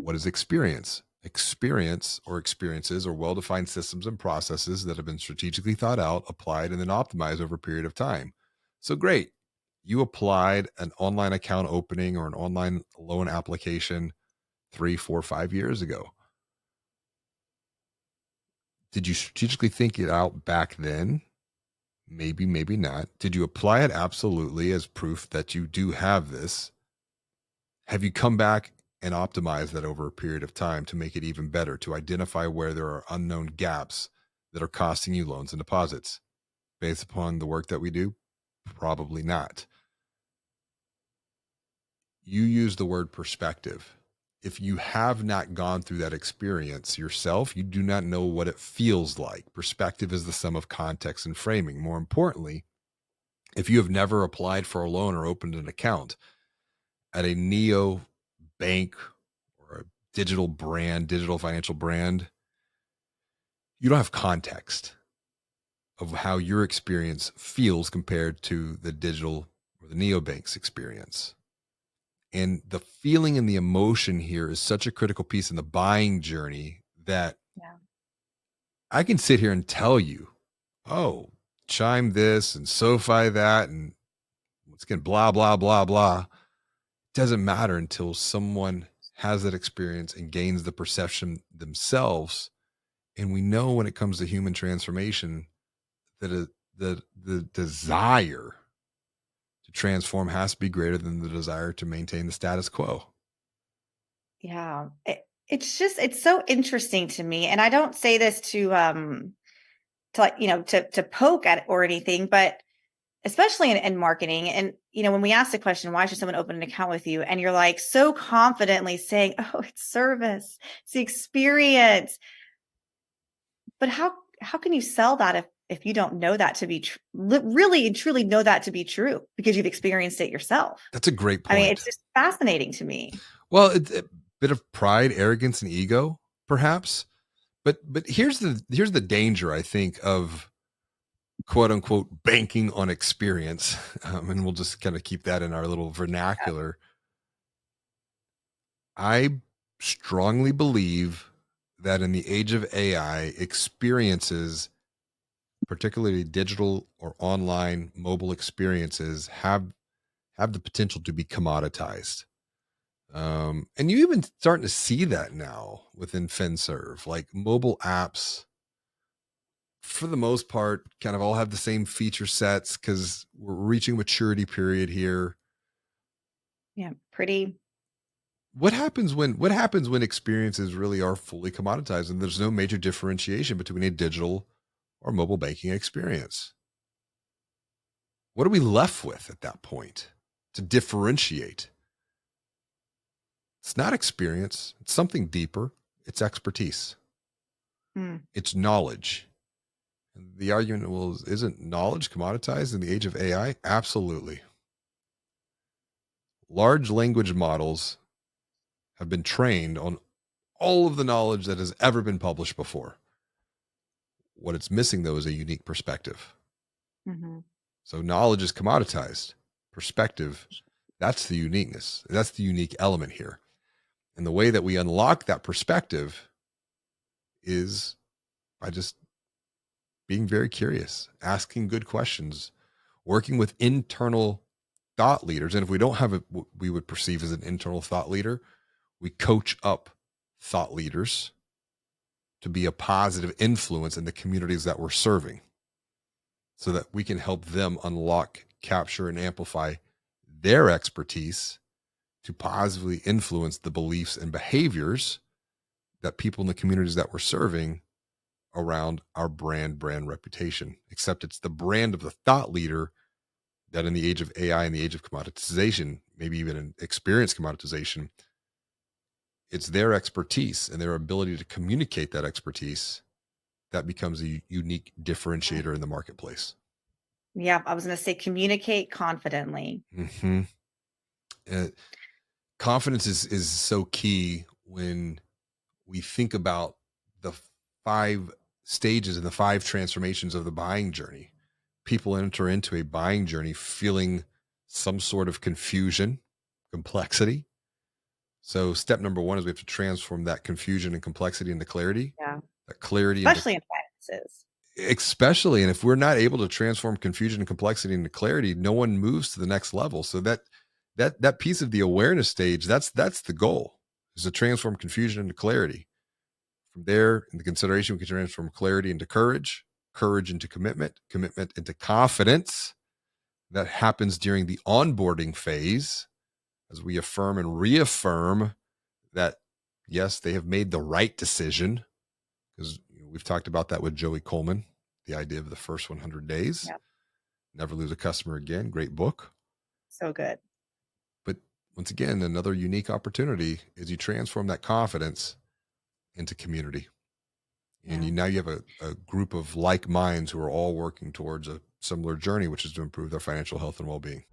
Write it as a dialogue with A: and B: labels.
A: What is experience? Experience or experiences are well defined systems and processes that have been strategically thought out, applied, and then optimized over a period of time. So, great. You applied an online account opening or an online loan application 3, 4, 5 years ago. Did you strategically think it out back then? Maybe, maybe not. Did you apply it? Absolutely, as proof that you do have this. Have you come back and optimized that over a period of time to make it even better, to identify where there are unknown gaps that are costing you loans and deposits? Based upon the work that we do? Probably not. You use the word perspective. If you have not gone through that experience yourself, you do not know what it feels like. Perspective is the sum of context and framing. More importantly, if you have never applied for a loan or opened an account at a neo bank or a digital financial brand, you don't have context of how your experience feels compared to the digital or the neobank's experience. And the feeling and the emotion here is such a critical piece in the buying journey that
B: Yeah.
A: I can sit here and tell you, oh, Chime this and SoFi that, and once again, blah, blah, blah, blah. Doesn't matter until someone has that experience and gains the perception themselves. And we know when it comes to human transformation that the desire to transform has to be greater than the desire to maintain the status quo.
B: Yeah. It's just it's so interesting to me. And I don't say this to like, to poke at it or anything, but especially in marketing. And, when we ask the question, why should someone open an account with you? And you're like so confidently saying, oh, it's service, it's the experience. But how can you sell that if you don't know that to be really and truly know that to be true because you've experienced it yourself?
A: That's a great
B: I mean,
A: point.
B: it's just fascinating to me.
A: Well, it's a bit of pride, arrogance, and ego, perhaps. But here's the danger, I think, of quote unquote banking on experience. And we'll just kind of keep that in our little vernacular. I strongly believe that in the age of AI, experiences, particularly digital or online mobile experiences, have the potential to be commoditized. And you even starting to see that now within FinServe, like mobile apps, for the most part, kind of all have the same feature sets because we're reaching maturity period here.
B: Yeah, pretty.
A: What happens when experiences really are fully commoditized and there's no major differentiation between a digital or mobile banking experience? What are we left with at that point to differentiate? It's not experience, it's something deeper. It's expertise,
B: Mm,
A: it's knowledge. And the argument, well, isn't knowledge commoditized in the age of AI? Absolutely. Large language models have been trained on all of the knowledge that has ever been published before. What it's missing, though, is a unique perspective.
B: mhm.
A: So knowledge is commoditized. Perspective, that's the uniqueness. That's the unique element here. And the way that we unlock that perspective is by just being very curious, asking good questions, working with internal thought leaders. And if we don't have what we would perceive as an internal thought leader, we coach up thought leaders to be a positive influence in the communities that we're serving so that we can help them unlock, capture, and amplify their expertise to positively influence the beliefs and behaviors that people in the communities that we're serving around our brand reputation. Except it's the brand of the thought leader that in the age of AI and the age of commoditization, maybe even an experience commoditization, it's their expertise and their ability to communicate that expertise that becomes a unique differentiator in the marketplace.
B: Yeah, I was gonna say communicate confidently.
A: Hmm. Confidence is so key when we think about the five stages and the five transformations of the buying journey. People enter into a buying journey feeling some sort of confusion, complexity, So step number one is we have to transform that confusion and complexity into clarity.
B: Yeah.
A: That clarity into
B: Especially in finances.
A: especially, and if we're not able to transform confusion and complexity into clarity, no one moves to the next level. So that piece of the awareness stage, that's the goal, is to transform confusion into clarity. From there, in the consideration, we can transform clarity into courage, courage into commitment, commitment into confidence. That happens during the onboarding phase as we affirm and reaffirm that, yes, they have made the right decision. Because we've talked about that with Joey Coleman, the idea of the first 100 days.
B: Yeah.
A: Never Lose a Customer Again. Great book.
B: So good.
A: But once again, another unique opportunity is you transform that confidence into community. And
B: Yeah.
A: now you have a group of like minds who are all working towards a similar journey, which is to improve their financial health and well being.